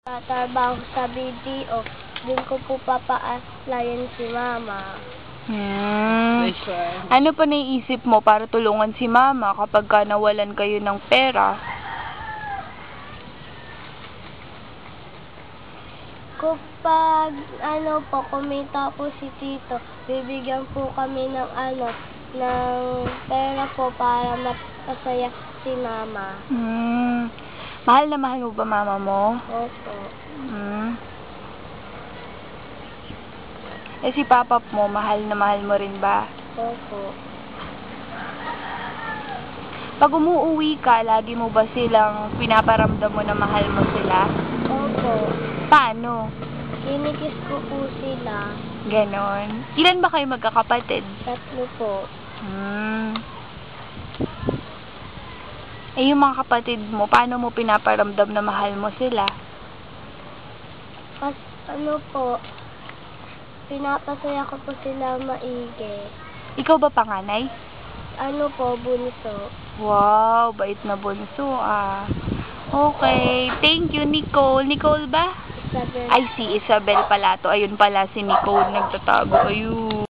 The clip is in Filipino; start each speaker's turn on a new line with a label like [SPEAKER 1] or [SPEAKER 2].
[SPEAKER 1] Trabaho sa BDO, doon ko po papaaplayan si mama.
[SPEAKER 2] Ano pa naiisip mo para tulungan si mama kapag nawalan kayo ng pera?
[SPEAKER 1] Kapag kumita po si Tito, bibigyan po kami ng ng pera po para mapasaya si mama.
[SPEAKER 2] Mahal na mahal mo ba mama mo?
[SPEAKER 1] Opo.
[SPEAKER 2] Eh si papa mo, mahal na mahal mo rin ba?
[SPEAKER 1] Opo.
[SPEAKER 2] Pag umuuwi ka, lagi mo ba silang pinaparamdam mo na mahal mo sila?
[SPEAKER 1] Opo.
[SPEAKER 2] Paano?
[SPEAKER 1] Kinikis ko po sila.
[SPEAKER 2] Ganon. Ilan ba kayo magkakapatid?
[SPEAKER 1] 3 po.
[SPEAKER 2] Eh yung mga kapatid mo, paano mo pinaparamdam na mahal mo sila?
[SPEAKER 1] Po, pinapasaya ko po sila maigi.
[SPEAKER 2] Ikaw ba panganay?
[SPEAKER 1] Po, bunso.
[SPEAKER 2] Wow, bait na bunso ah. Okay, thank you Nicole. Nicole ba?
[SPEAKER 1] Isabel.
[SPEAKER 2] Ay, si Isabel pala to. Ayun pala si Nicole, nagtatago. Ayun.